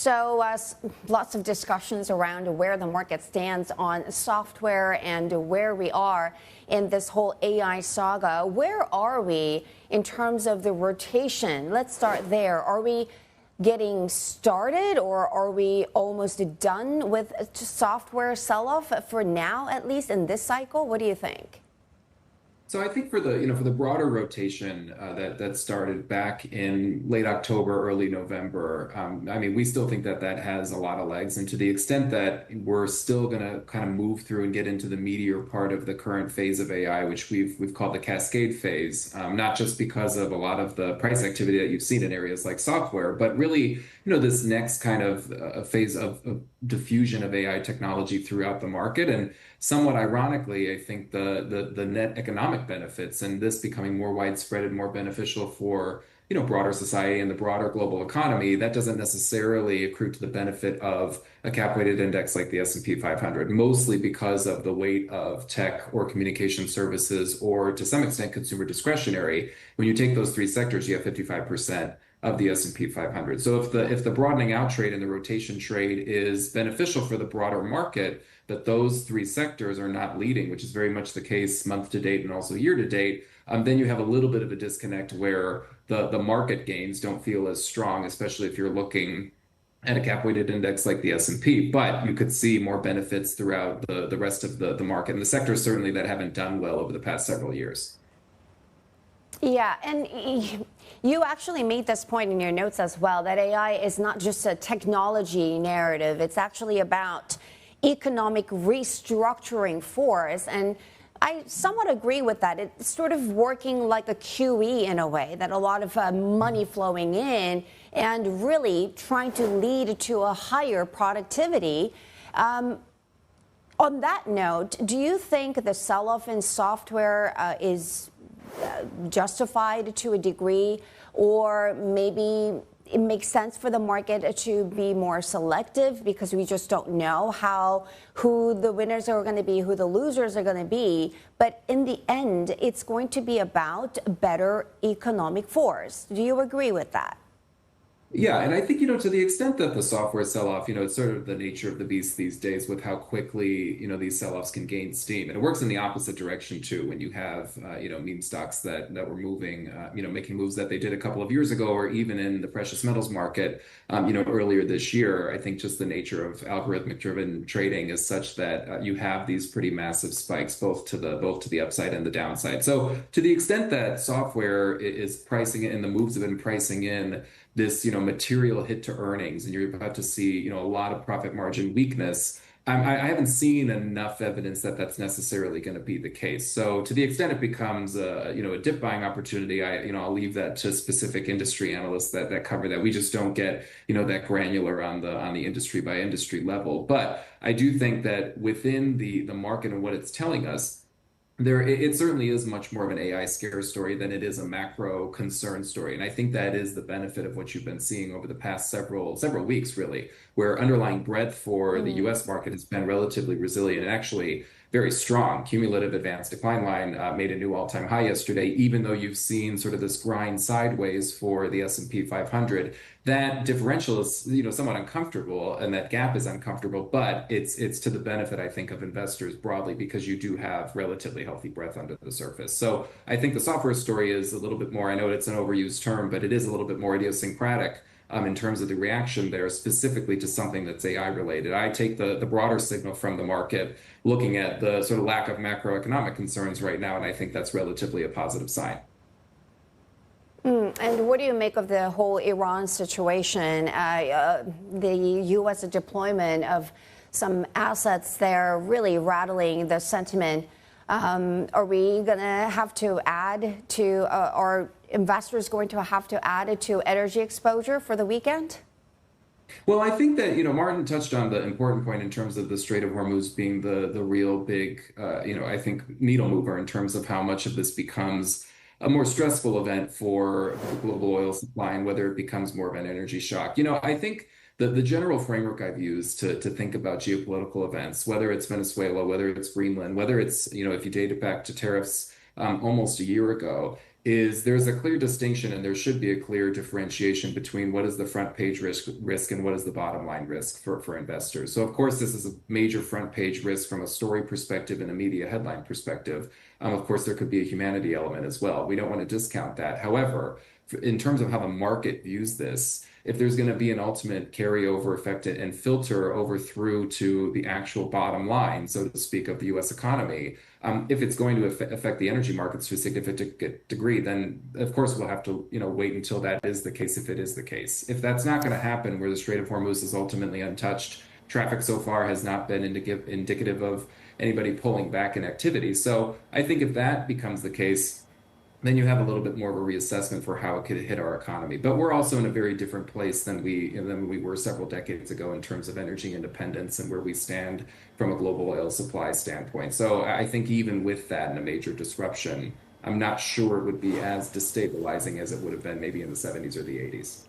So lots of discussions around where the market stands on software and where we are in this whole AI saga. Where are we in terms of the rotation? Let's start there. Are we getting started, or are we almost done with software sell-off for now, at least in this cycle? What do you think? So I think for the broader rotation that started back in late October, early November, I mean, we still think that has a lot of legs, and to the extent that we're still going to kind of move through and get into the meatier part of the current phase of AI, which we've called the cascade phase, not just because of a lot of the price activity that you've seen in areas like software, but really, this next kind of phase of diffusion of AI technology throughout the market. And somewhat ironically, I think the net economic benefits and this becoming more widespread and more beneficial for broader society and the broader global economy, that doesn't necessarily accrue to the benefit of a cap-weighted index like the S&P 500, mostly because of the weight of tech or communication services, or to some extent consumer discretionary. When you take those three sectors, you have 55% of the S&P 500. So if the broadening out trade and the rotation trade is beneficial for the broader market, but those three sectors are not leading, which is very much the case month to date and also year to date, then you have a little bit of a disconnect where the market gains don't feel as strong, especially if you're looking at a cap-weighted index like the S&P. But you could see more benefits throughout the rest of the market and the sectors certainly that haven't done well over the past several years. Yeah, and you actually made this point in your notes as well, that AI is not just a technology narrative. It's actually about economic restructuring force. And I somewhat agree with that. It's sort of working like a QE in a way, that a lot of money flowing in and really trying to lead to a higher productivity. On that note, do you think the sell-off in software is justified to a degree, or maybe it makes sense for the market to be more selective because we just don't know who the winners are going to be, who the losers are going to be? But in the end, it's going to be about better economic force. Do you agree with that? Yeah, and I think, to the extent that the software sell-off, it's sort of the nature of the beast these days with how quickly, these sell-offs can gain steam. And it works in the opposite direction, too, when you have, meme stocks that were moving, making moves that they did a couple of years ago, or even in the precious metals market, earlier this year. I think just the nature of algorithmic-driven trading is such that you have these pretty massive spikes, both to the upside and the downside. So to the extent that software is pricing in, the moves have been pricing in this, material hit to earnings, and you're about to see, a lot of profit margin weakness. I haven't seen enough evidence that that's necessarily going to be the case. So to the extent it becomes a dip buying opportunity, I'll leave that to specific industry analysts that cover that. We just don't get, that granular on the industry by industry level. But I do think that within the market and what it's telling us, it certainly is much more of an AI scare story than it is a macro concern story. And I think that is the benefit of what you've been seeing over the past several weeks, really, where underlying breadth for the US market has been relatively resilient and actually very strong. Cumulative advanced decline line made a new all-time high yesterday, even though you've seen sort of this grind sideways for the S&P 500. That differential is, somewhat uncomfortable, and that gap is uncomfortable, but it's to the benefit, I think, of investors broadly, because you do have relatively healthy breadth under the surface. So I think the software story is a little bit more, I know it's an overused term, but it is a little bit more idiosyncratic in terms of the reaction there, specifically to something that's AI related. I take the broader signal from the market, looking at the sort of lack of macroeconomic concerns right now, and I think that's relatively a positive sign. And what do you make of the whole Iran situation, the U.S. deployment of some assets there really rattling the sentiment? Are we going to have to add to, are investors going to have to add to energy exposure for the weekend? Well, I think that, Martin touched on the important point in terms of the Strait of Hormuz being the real big, I think, needle mover in terms of how much of this becomes a more stressful event for the global oil supply and whether it becomes more of an energy shock. I think the general framework I've used to think about geopolitical events, whether it's Venezuela, whether it's Greenland, whether it's, if you date it back to tariffs almost a year ago, is there's a clear distinction and there should be a clear differentiation between what is the front page risk and what is the bottom line risk for investors. So of course, this is a major front page risk from a story perspective and a media headline perspective. Of course, there could be a humanity element as well. We don't want to discount that. However, in terms of how the market views this, if there's going to be an ultimate carryover effect and filter over through to the actual bottom line, so to speak, of the US economy, if it's going to affect the energy markets to a significant degree, then of course we'll have to, wait until that is the case, if it is the case. If that's not going to happen, where the Strait of Hormuz is ultimately untouched, traffic so far has not been indicative of anybody pulling back in activity. So I think if that becomes the case, then you have a little bit more of a reassessment for how it could hit our economy. But we're also in a very different place than we were several decades ago in terms of energy independence and where we stand from a global oil supply standpoint. So I think even with that and a major disruption, I'm not sure it would be as destabilizing as it would have been maybe in the 70s or the 80s.